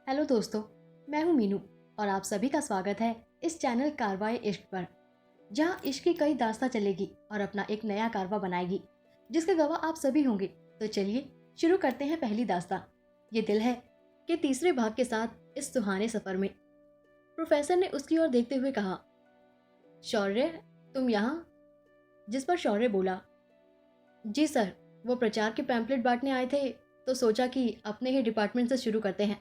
Hello दोस्तों, मैं हूं मीनू और आप सभी का स्वागत है इस चैनल कारवाए इश्क पर, जहां इश्क की कई दास्तां चलेगी और अपना एक नया कारवा बनाएगी जिसके गवाह आप सभी होंगे। तो चलिए शुरू करते हैं पहली दास्तां। ये दिल है कि तीसरे भाग के साथ इस सुहाने सफर में। प्रोफेसर ने उसकी ओर देखते हुए कहा, शौर्य तुम यहाँ? जिस पर शौर्य बोला, जी सर, वो प्रचार के पैम्पलेट बांटने आए थे तो सोचा कि अपने ही डिपार्टमेंट से शुरू करते हैं।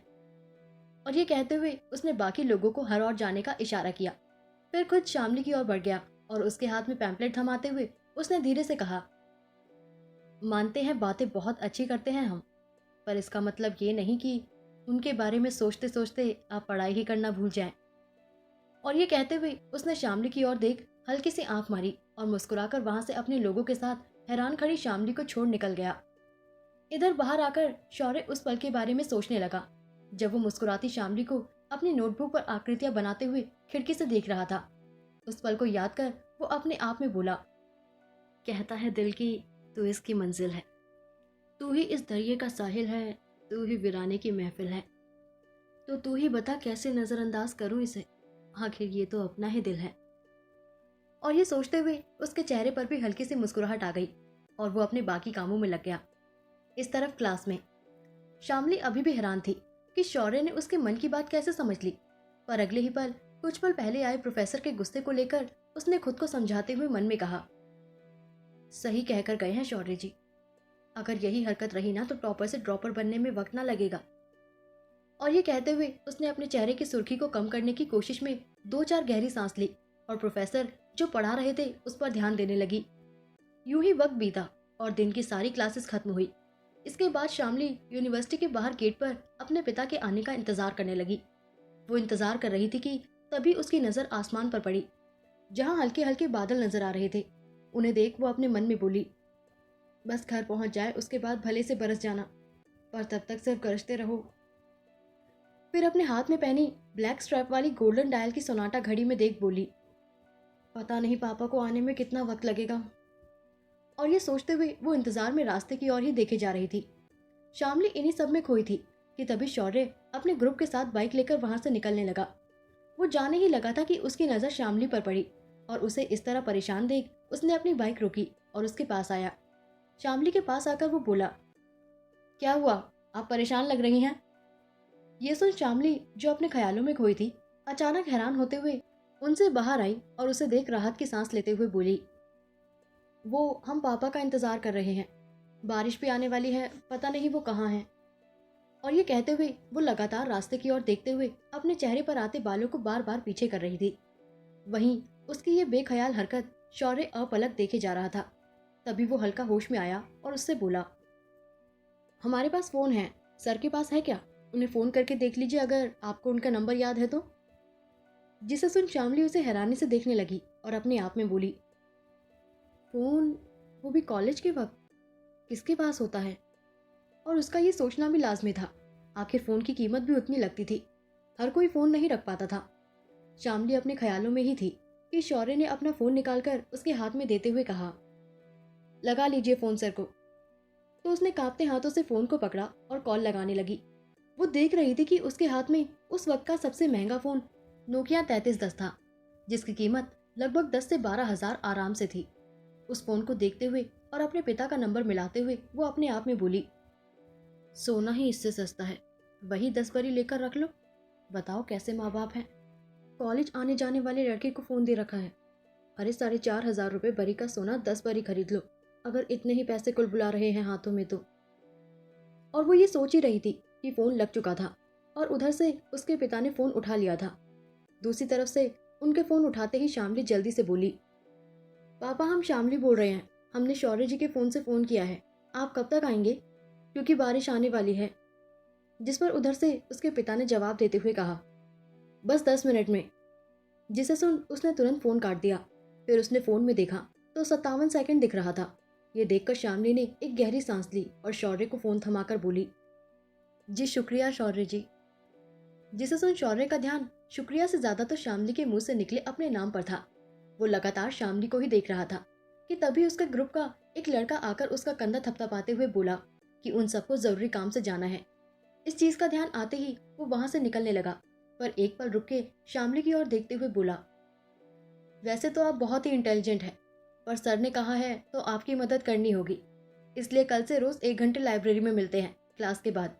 और ये कहते हुए उसने बाकी लोगों को हर ओर जाने का इशारा किया। फिर खुद शामली की ओर बढ़ गया और उसके हाथ में पैम्पलेट थमाते हुए उसने धीरे से कहा, मानते हैं बातें बहुत अच्छी करते हैं हम, पर इसका मतलब ये नहीं कि उनके बारे में सोचते सोचते आप पढ़ाई ही करना भूल जाएं। और ये कहते हुए उसने शामली की ओर देख हल्की सी आंख मारी और मुस्कुराकर वहां से अपने लोगों के साथ हैरान खड़ी शामली को छोड़ निकल गया। इधर बाहर आकर शौर्य उस पल के बारे में सोचने लगा जब वो मुस्कुराती शामली को अपनी नोटबुक पर आकृतियां बनाते हुए खिड़की से देख रहा था। उस पल को याद कर वो अपने आप में बोला, कहता है दिल की तू इसकी मंजिल है, तू ही इस दरिया का साहिल है, तू ही वीराने की महफिल है, तो तू ही बता कैसे नजरअंदाज करूं इसे, आखिर ये तो अपना ही दिल है। और ये सोचते हुए उसके चेहरे पर भी हल्की सी मुस्कुराहट आ गई और वो अपने बाकी कामों में लग गया। इस तरफ क्लास में शामली अभी भी हैरान थी कि शौर्य ने उसके मन की बात कैसे समझ ली, पर अगले ही पल कुछ पल पहले आए प्रोफेसर के गुस्से को लेकर उसने खुद को समझाते हुए मन में कहा, सही कहकर गए हैं शौर्य जी, अगर यही हरकत रही ना तो टॉपर से ड्रॉपर बनने में वक्त ना लगेगा। और ये कहते हुए उसने अपने चेहरे की सुर्खी को कम करने की कोशिश में दो चार गहरी सांस ली और प्रोफेसर जो पढ़ा रहे थे उस पर ध्यान देने लगी। यूं ही वक्त बीता और दिन की सारी क्लासेस खत्म हुई। इसके बाद शामली यूनिवर्सिटी के बाहर गेट पर अपने पिता के आने का इंतजार करने लगी। वो इंतजार कर रही थी कि तभी उसकी नजर आसमान पर पड़ी, जहां हल्के हल्के बादल नजर आ रहे थे। उन्हें देख वो अपने मन में बोली, बस घर पहुंच जाए उसके बाद भले से बरस जाना, पर तब तक सिर्फ गरजते रहो। फिर अपने हाथ में पहनी ब्लैक स्ट्रैप वाली गोल्डन डायल की सोनाटा घड़ी में देख बोली, पता नहीं पापा को आने में कितना वक्त लगेगा। और ये सोचते हुए वो इंतजार में रास्ते की ओर ही देखे जा रही थी। शामली इन्हीं सब में खोई थी कि तभी शौर्य अपने ग्रुप के साथ बाइक लेकर वहां से निकलने लगा। वो जाने ही लगा था कि उसकी नजर शामली पर पड़ी और उसे इस तरह परेशान देख उसने अपनी बाइक रोकी और उसके पास आया। शामली के पास आकर वो बोला, क्या हुआ, आप परेशान लग रही हैं? ये सुन शामली जो अपने ख्यालों में खोई थी अचानक हैरान होते हुए उनसे बाहर आई और उसे देख राहत की सांस लेते हुए बोली, वो हम पापा का इंतजार कर रहे हैं, बारिश भी आने वाली है, पता नहीं वो कहाँ हैं। और ये कहते हुए वो लगातार रास्ते की ओर देखते हुए अपने चेहरे पर आते बालों को बार बार पीछे कर रही थी। वहीं उसकी ये बेख्याल हरकत शौर्य अपलक देखे जा रहा था। तभी वो हल्का होश में आया और उससे बोला, हमारे पास फोन है, सर के पास है क्या? उन्हें फोन करके देख लीजिए अगर आपको उनका नंबर याद है तो। जिसे सुन शामली उसे हैरानी से देखने लगी और अपने आप में बोली, फोन, वो भी कॉलेज के वक्त, किसके पास होता है? और उसका ये सोचना भी लाजमी था, आखिर फोन की कीमत भी उतनी लगती थी, हर कोई फोन नहीं रख पाता था। शामली अपने ख्यालों में ही थी कि शौर्य ने अपना फोन निकालकर उसके हाथ में देते हुए कहा, लगा लीजिए फोन सर को। तो उसने कांपते हाथों से फोन को पकड़ा और कॉल लगाने लगी। वो देख रही थी कि उसके हाथ में उस वक्त का सबसे महंगा फोन नोकिया 3310 था, जिसकी कीमत लगभग 10 से 12 हजार आराम से थी। उस फोन को देखते हुए और अपने पिता का नंबर मिलाते हुए वो अपने आप में बोली, सोना ही इससे सस्ता है, वही 10 बरी लेकर रख लो। बताओ कैसे माँ बाप हैं, कॉलेज आने जाने वाले लड़के को फोन दे रखा है। अरे 4,500 रुपये बरी का सोना 10 बरी खरीद लो, अगर इतने ही पैसे कुल बुला रहे हैं हाथों में तो। और वो ये सोच ही रही थी कि फोन लग चुका था और उधर से उसके पिता ने फोन उठा लिया था। दूसरी तरफ से उनके फोन उठाते ही शामली जल्दी से बोली, पापा हम शामली बोल रहे हैं, हमने शौर्य जी के फोन से फोन किया है, आप कब तक आएंगे, क्योंकि बारिश आने वाली है। जिस पर उधर से उसके पिता ने जवाब देते हुए कहा, बस 10 मिनट में। जिसे सुन उसने तुरंत फोन काट दिया। फिर उसने फोन में देखा तो 57 सेकंड दिख रहा था। ये देखकर शामली ने एक गहरी सांस ली और शौर्य को फोन थमाकर बोली, जी शुक्रिया शौर्य जी। जिसे सुन शौर्य का ध्यान शुक्रिया से ज्यादा तो शामली के मुंह से निकले अपने नाम पर था। वो लगातार शामली को ही देख रहा था कि तभी उसके ग्रुप का एक लड़का आकर उसका कंधा थपथपाते हुए बोला कि उन सबको जरूरी काम से जाना है। इस चीज का ध्यान आते ही वो वहां से निकलने लगा, पर एक पल रुक के शामली की ओर देखते हुए बोला, वैसे तो आप बहुत ही इंटेलिजेंट हैं, पर सर ने कहा है तो आपकी मदद करनी होगी, इसलिए कल से रोज 1 घंटे लाइब्रेरी में मिलते हैं क्लास के बाद।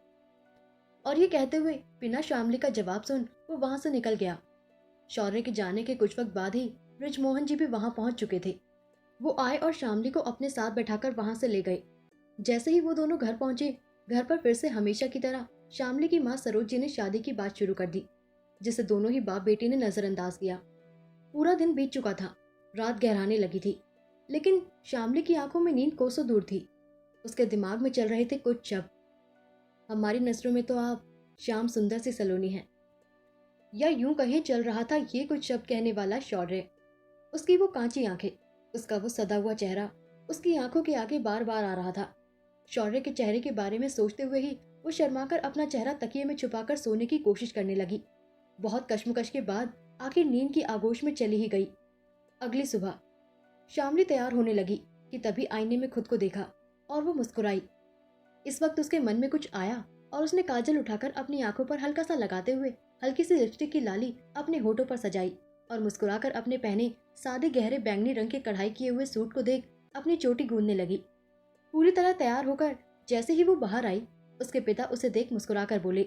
और ये कहते हुए बिना शामली का जवाब सुन वो वहां से निकल गया। शौर्य के जाने के कुछ वक्त बाद ही ब्रिजमोहन जी भी वहां पहुंच चुके थे। वो आए और शामली को अपने साथ बैठाकर वहां से ले गए। जैसे ही वो दोनों घर पहुंचे, घर पर फिर से हमेशा की तरह शामली की माँ सरोज जी ने शादी की बात शुरू कर दी, जिसे दोनों ही बाप बेटी ने नजरअंदाज किया। पूरा दिन बीत चुका था, रात गहराने लगी थी, लेकिन शामली की आंखों में नींद कोसों दूर थी। उसके दिमाग में चल रहे थे कुछ शब्द। हमारी नजरों में तो आप श्याम सुंदर सी सलोनी हैं, या यूं कहें चल रहा था ये कुछ शब्द कहने वाला शौर्य। उसकी वो कांची आंखें, उसका वो सदा हुआ चेहरा उसकी आंखों के आगे बार बार आ रहा था। शौर्य के चेहरे के बारे में सोचते हुए ही वो शर्माकर अपना चेहरा तकिए में छुपाकर सोने की कोशिश करने लगी। बहुत कश्मकश के बाद आखिर नींद की आगोश में चली ही गई। अगली सुबह शामली तैयार होने लगी कि तभी आईने में खुद को देखा और वो मुस्कुराई। इस वक्त उसके मन में कुछ आया और उसने काजल उठाकर अपनी आंखों पर हल्का सा लगाते हुए हल्की सी लिपस्टिक की लाली अपने होठों पर सजाई और मुस्कुराकर अपने पहने सादे गहरे बैंगनी रंग के कढ़ाई किए हुए सूट को देख अपनी चोटी गूंदने लगी। पूरी तरह तैयार होकर जैसे ही वो बाहर आई, उसके पिता उसे देख मुस्कुराकर बोले,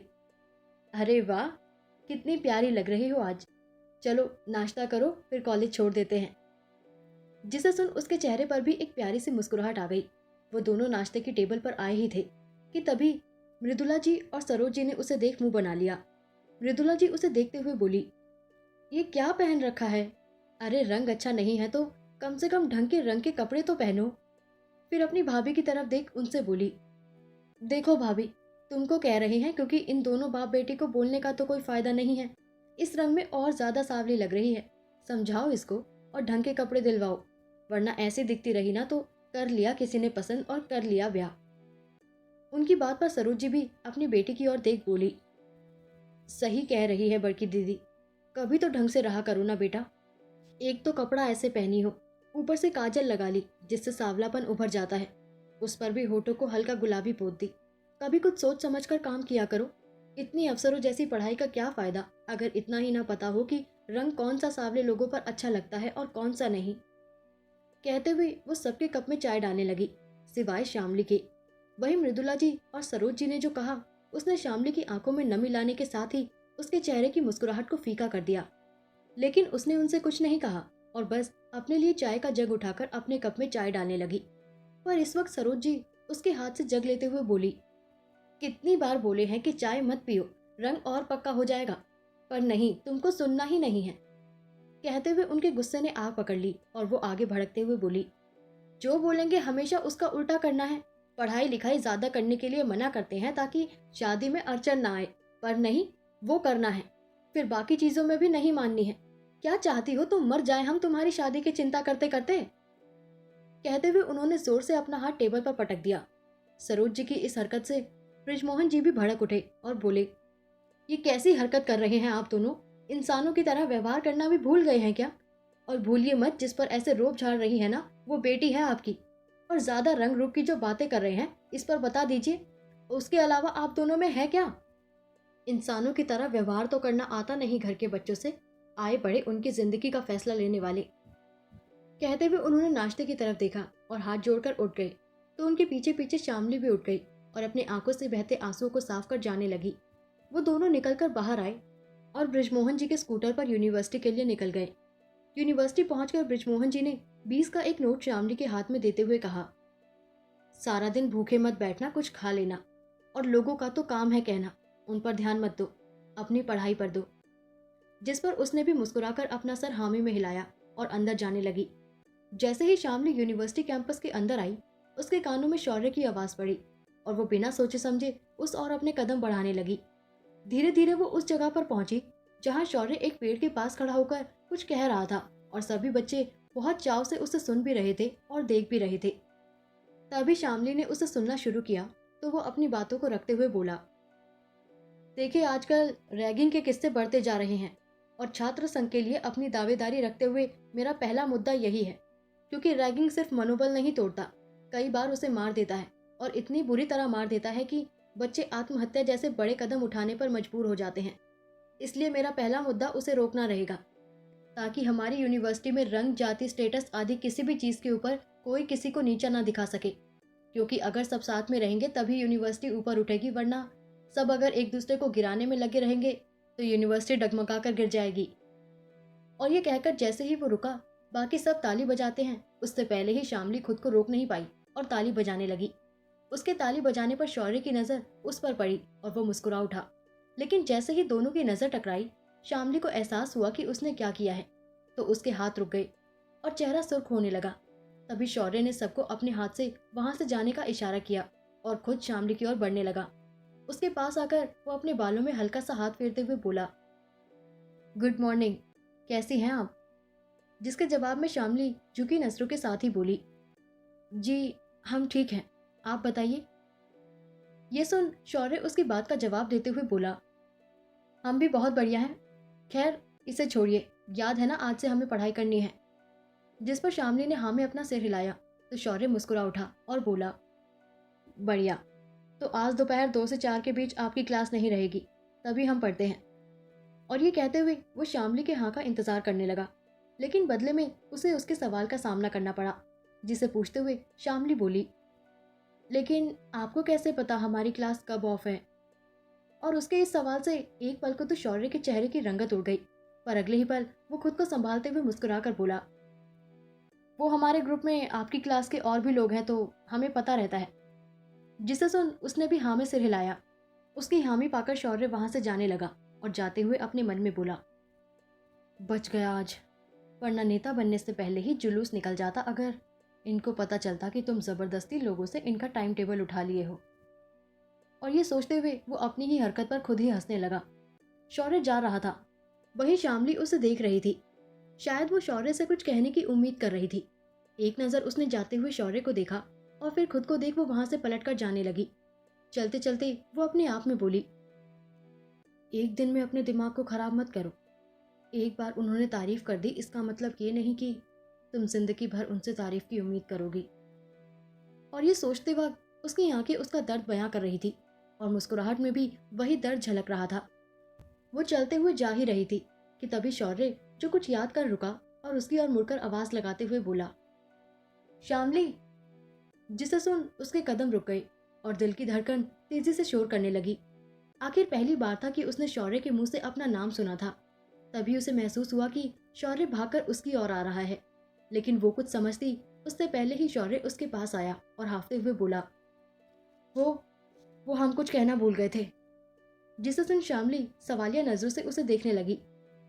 अरे वाह, कितनी प्यारी लग रही हो आज। चलो नाश्ता करो, फिर कॉलेज छोड़ देते हैं। जिसे सुन उसके चेहरे पर भी एक प्यारी सी मुस्कुराहट आ गई। वो दोनों नाश्ते की टेबल पर आए ही थे कि तभी मृदुला जी और सरोज जी ने उसे देख मुंह बना लिया। मृदुला जी उसे देखते हुए बोली, ये क्या पहन रखा है? अरे रंग अच्छा नहीं है तो कम से कम ढंग के रंग के कपड़े तो पहनो। फिर अपनी भाभी की तरफ देख उनसे बोली, देखो भाभी, तुमको कह रही हैं क्योंकि इन दोनों बाप बेटी को बोलने का तो कोई फायदा नहीं है। इस रंग में और ज्यादा सांवली लग रही है। समझाओ इसको और ढंग के कपड़े दिलवाओ, वरना ऐसे दिखती रही ना तो कर लिया किसी ने पसंद और कर लिया ब्याह। उनकी बात पर सरोज जी भी अपनी बेटी की ओर देख बोली, सही कह रही है बड़की दीदी, कभी तो ढंग से रहा करो ना बेटा। एक तो कपड़ा ऐसे पहनी हो, ऊपर से काजल लगा ली जिससे सांवलापन उभर जाता है, उस पर भी होठों को हल्का गुलाबी पोत दी। कभी कुछ सोच समझकर काम किया करो। इतनी अफसरों जैसी पढ़ाई का क्या फायदा अगर इतना ही ना पता हो कि रंग कौन सा सांवले लोगों पर अच्छा लगता है और कौन सा नहीं। कहते हुए वो सबके कप में चाय डालने लगी, सिवाय शामली के। वही मृदुला जी और सरोज जी ने जो कहा, उसने शामली की आंखों में नमी लाने के साथ ही उसके चेहरे की मुस्कुराहट को फीका कर दिया। लेकिन उसने उनसे कुछ नहीं कहा और बस अपने लिए चाय का जग उठाकर अपने कप में चाय डालने लगी। पर इस वक्त सरोज जी उसके हाथ से जग लेते हुए बोली, कितनी बार बोले हैं कि चाय मत पियो, रंग और पक्का हो जाएगा, पर नहीं, तुमको सुनना ही नहीं है। कहते हुए उनके गुस्से ने आग पकड़ ली और वो आगे भड़कते हुए बोली, जो बोलेंगे हमेशा उसका उल्टा करना है। पढ़ाई लिखाई ज्यादा करने के लिए मना करते हैं ताकि शादी में अड़चन ना आए, पर नहीं, वो करना है। फिर बाकी चीजों में भी नहीं माननी है। क्या चाहती हो तुम मर जाए हम तुम्हारी शादी की चिंता करते करते? कहते हुए उन्होंने जोर से अपना हाथ टेबल पर पटक दिया। सरोज जी की इस हरकत से ब्रिजमोहन जी भी भड़क उठे और बोले, ये कैसी हरकत कर रहे हैं आप दोनों? इंसानों की तरह व्यवहार करना भी भूल गए हैं क्या? और भूलिए मत, जिस पर ऐसे रोब झाड़ रही है ना, वो बेटी है आपकी। और ज्यादा रंग रूप की जो बातें कर रहे हैं, इस पर बता दीजिए, उसके अलावा आप दोनों में है क्या? इंसानों की तरह व्यवहार तो करना आता नहीं घर के बच्चों से, आए बड़े उनकी जिंदगी का फैसला लेने वाले। कहते हुए उन्होंने नाश्ते की तरफ देखा और हाथ जोड़कर उठ गए, तो उनके पीछे पीछे शामली भी उठ गई और अपनी आंखों से बहते आंसुओं को साफ कर जाने लगी। वो दोनों निकलकर बाहर आए और ब्रिजमोहन जी के स्कूटर पर यूनिवर्सिटी के लिए निकल गए। यूनिवर्सिटी पहुंचकर ब्रिजमोहन जी ने 20 का एक नोट शामली के हाथ में देते हुए कहा, सारा दिन भूखे मत बैठना, कुछ खा लेना, और लोगों का तो काम है कहना, उन पर ध्यान मत दो, अपनी पढ़ाई पर दो। जिस पर उसने भी मुस्कुराकर अपना सर हामी में हिलाया और अंदर जाने लगी। जैसे ही शामली यूनिवर्सिटी कैंपस के अंदर आई, उसके कानों में शौर्य की आवाज पड़ी और वो बिना सोचे समझे उस ओर अपने कदम बढ़ाने लगी। धीरे धीरे वो उस जगह पर पहुंची जहां शौर्य एक पेड़ के पास खड़ा होकर कुछ कह रहा था और सभी बच्चे बहुत चाव से उसे सुन भी रहे थे और देख भी रहे थे। तभी शामली ने उसे सुनना शुरू किया तो वो अपनी बातों को रखते हुए बोला, देखिए, आजकल रैगिंग के किस्से बढ़ते जा रहे हैं और छात्र संघ के लिए अपनी दावेदारी रखते हुए मेरा पहला मुद्दा यही है, क्योंकि रैगिंग सिर्फ मनोबल नहीं तोड़ता, कई बार उसे मार देता है और इतनी बुरी तरह मार देता है कि बच्चे आत्महत्या जैसे बड़े कदम उठाने पर मजबूर हो जाते हैं। इसलिए मेरा पहला मुद्दा उसे रोकना रहेगा, ताकि हमारी यूनिवर्सिटी में रंग, जाति, स्टेटस आदि किसी भी चीज़ के ऊपर कोई किसी को नीचा ना दिखा सके। क्योंकि अगर सब साथ में रहेंगे तभी यूनिवर्सिटी ऊपर उठेगी, वरना सब अगर एक दूसरे को गिराने में लगे रहेंगे तो यूनिवर्सिटी डगमगा कर गिर जाएगी। और ये कहकर जैसे ही वो रुका, बाकी सब ताली बजाते हैं, उससे पहले ही शामली खुद को रोक नहीं पाई और ताली बजाने लगी। उसके ताली बजाने पर शौर्य की नज़र उस पर पड़ी और वो मुस्कुरा उठा। लेकिन जैसे ही दोनों की नज़र टकराई, शामली को एहसास हुआ कि उसने क्या किया है, तो उसके हाथ रुक गए और चेहरा सुर्ख होने लगा। तभी शौर्य ने सबको अपने हाथ से वहां से जाने का इशारा किया और खुद शामली की ओर बढ़ने लगा। उसके पास आकर वो अपने बालों में हल्का सा हाथ फेरते हुए बोला, गुड मॉर्निंग, कैसी हैं आप? जिसके जवाब में शामली झुकी नजरों के साथ ही बोली, जी हम ठीक हैं, आप बताइए। ये सुन शौर्य उसकी बात का जवाब देते हुए बोला, हम भी बहुत बढ़िया हैं। खैर इसे छोड़िए, याद है ना आज से हमें पढ़ाई करनी है। जिस पर शामली ने हाँ में अपना सिर हिलाया तो शौर्य मुस्कुरा उठा और बोला, बढ़िया, तो आज दोपहर 2 से 4 के बीच आपकी क्लास नहीं रहेगी, तभी हम पढ़ते हैं। और ये कहते हुए वो शामली के हाँ का इंतजार करने लगा, लेकिन बदले में उसे उसके सवाल का सामना करना पड़ा, जिसे पूछते हुए शामली बोली, लेकिन आपको कैसे पता हमारी क्लास कब ऑफ है? और उसके इस सवाल से एक पल को तो शौर्य के चेहरे की रंगत उड़ गई, पर अगले ही पल वो खुद को संभालते हुए मुस्कुरा कर बोला, वो हमारे ग्रुप में आपकी क्लास के और भी लोग हैं तो हमें पता रहता है। जिसे सुन उसने भी हाँ में सिर हिलाया। उसकी हामी पाकर शौर्य वहां से जाने लगा और जाते हुए अपने मन में बोला, बच गया आज, वरना नेता बनने से पहले ही जुलूस निकल जाता अगर इनको पता चलता कि तुम जबरदस्ती लोगों से इनका टाइम टेबल उठा लिए हो। और ये सोचते हुए वो अपनी ही हरकत पर खुद ही हंसने लगा। शौर्य जा रहा था, वहीं शामली उसे देख रही थी। शायद वो शौर्य से कुछ कहने की उम्मीद कर रही थी। एक नज़र उसने जाते हुए शौर्य को देखा और फिर खुद को देख वो वहां से पलटकर जाने लगी। चलते चलते वो अपने आप में बोली, एक दिन में अपने दिमाग को खराब मत करो। एक बार उन्होंने तारीफ कर दी, इसका मतलब ये नहीं कि तुम जिंदगी भर उनसे तारीफ की उम्मीद करोगी। और ये सोचते वक्त उसकी आंखें उसका दर्द बयां कर रही थी और मुस्कुराहट में भी वही दर्द झलक रहा था। वो चलते हुए जा ही रही थी कि तभी शौर्य जो कुछ याद कर रुका और उसकी ओर मुड़कर आवाज लगाते हुए बोला, शामली। जिसे सुन उसके कदम रुक गए और दिल की धड़कन तेजी से शोर करने लगी। आखिर पहली बार था कि उसने शौर्य के मुंह से अपना नाम सुना था। तभी उसे महसूस हुआ कि शौर्य भागकर उसकी ओर आ रहा है, लेकिन वो कुछ समझती उससे पहले ही शौर्य उसके पास आया और हाफते हुए बोला, वो हम कुछ कहना भूल गए थे। जिसे सुन शामली सवालिया नजरों से उसे देखने लगी।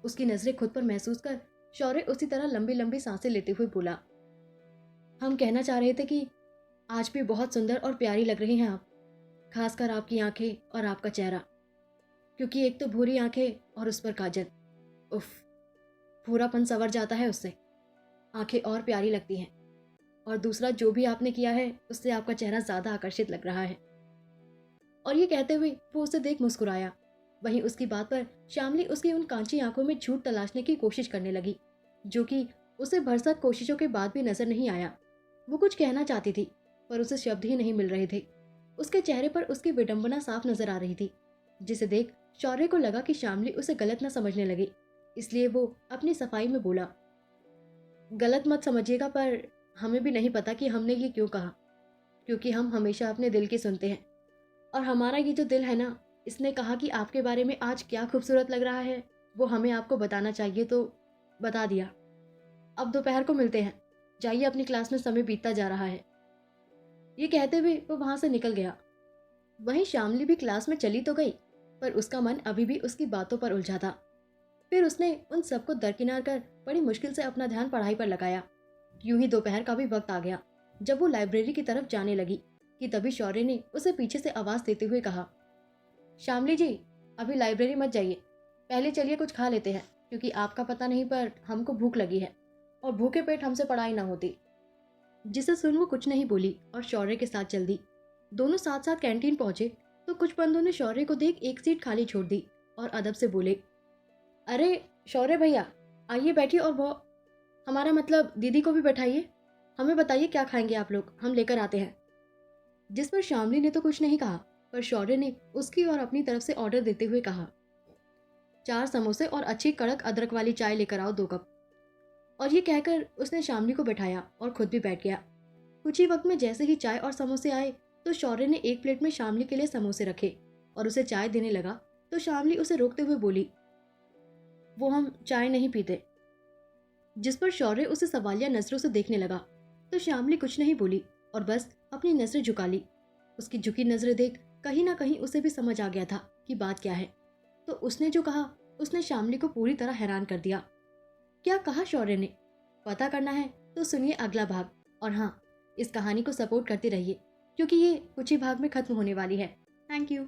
उसकी नजरें खुद पर महसूस कर शौर्य उसी तरह लंबी लंबी सांसें लेते हुए बोला, हम कहना चाह रहे थे कि आज भी बहुत सुंदर और प्यारी लग रही हैं आप, खासकर आपकी आंखें और आपका चेहरा। क्योंकि एक तो भूरी आंखें और उस पर काजल, उफ, पूरापन संवर जाता है उससे, आंखें और प्यारी लगती हैं। और दूसरा, जो भी आपने किया है उससे आपका चेहरा ज्यादा आकर्षित लग रहा है। और ये कहते हुए वो उसे देख मुस्कुराया। वहीं उसकी बात पर शामली उसकी उन कांची आंखों में झूठ तलाशने की कोशिश करने लगी, जो कि उसे भरसक कोशिशों के बाद भी नजर नहीं आया। वो कुछ कहना चाहती थी पर उसे शब्द ही नहीं मिल रहे थे। उसके चेहरे पर उसकी विडंबना साफ नजर आ रही थी, जिसे देख शौर्य को लगा कि शामली उसे गलत न समझने लगे, इसलिए वो अपनी सफाई में बोला, गलत मत समझिएगा, पर हमें भी नहीं पता कि हमने ये क्यों कहा, क्योंकि हम हमेशा अपने दिल की सुनते हैं। और हमारा ये जो दिल है ना, इसने कहा कि आपके बारे में आज क्या खूबसूरत लग रहा है वो हमें आपको बताना चाहिए, तो बता दिया। अब दोपहर को मिलते हैं, जाइए अपनी क्लास में, समय बीतता जा रहा है। ये कहते हुए वो वहां से निकल गया। वहीं शामली भी क्लास में चली तो गई, पर उसका मन अभी भी उसकी बातों पर उलझा था। फिर उसने उन सबको दरकिनार कर बड़ी मुश्किल से अपना ध्यान पढ़ाई पर लगाया। यूं ही दोपहर का भी वक्त आ गया। जब वो लाइब्रेरी की तरफ जाने लगी कि तभी शौर्य ने उसे पीछे से आवाज देते हुए कहा, शामली जी, अभी लाइब्रेरी मत जाइए, पहले चलिए कुछ खा लेते हैं, क्योंकि आपका पता नहीं पर हमको भूख लगी है और भूखे पेट हमसे पढ़ाई ना होती। जिसे सुन वो कुछ नहीं बोली और शौर्य के साथ चल दी। दोनों साथ साथ कैंटीन पहुंचे तो कुछ बंदों ने शौर्य को देख एक सीट खाली छोड़ दी और अदब से बोले, अरे शौर्य भैया, आइए बैठिए, और वो हमारा मतलब दीदी को भी बैठाइए, हमें बताइए क्या खाएंगे आप लोग, हम लेकर आते हैं। जिस पर शामली ने तो कुछ नहीं कहा, पर शौर्य ने उसकी और अपनी तरफ से ऑर्डर देते हुए कहा, 4 समोसे और अच्छी कड़क अदरक वाली चाय लेकर आओ 2 कप। और ये कहकर उसने शामली को बैठाया और खुद भी बैठ गया। कुछ ही वक्त में जैसे ही चाय और समोसे आए तो शौर्य ने एक प्लेट में शामली के लिए समोसे रखे और उसे चाय देने लगा तो शामली उसे रोकते हुए बोली, वो हम चाय नहीं पीते। जिस पर शौर्य उसे सवालिया नजरों से देखने लगा तो शामली कुछ नहीं बोली और बस अपनी नजरें झुका ली। उसकी झुकी नजरें देख कहीं ना कहीं उसे भी समझ आ गया था कि बात क्या है। तो उसने जो कहा उसने शामली को पूरी तरह हैरान कर दिया। क्या कहा शौर्य ने? पता करना है तो सुनिए अगला भाग। और हाँ, इस कहानी को सपोर्ट करते रहिए क्योंकि ये कुछ ही भाग में खत्म होने वाली है। Thank you.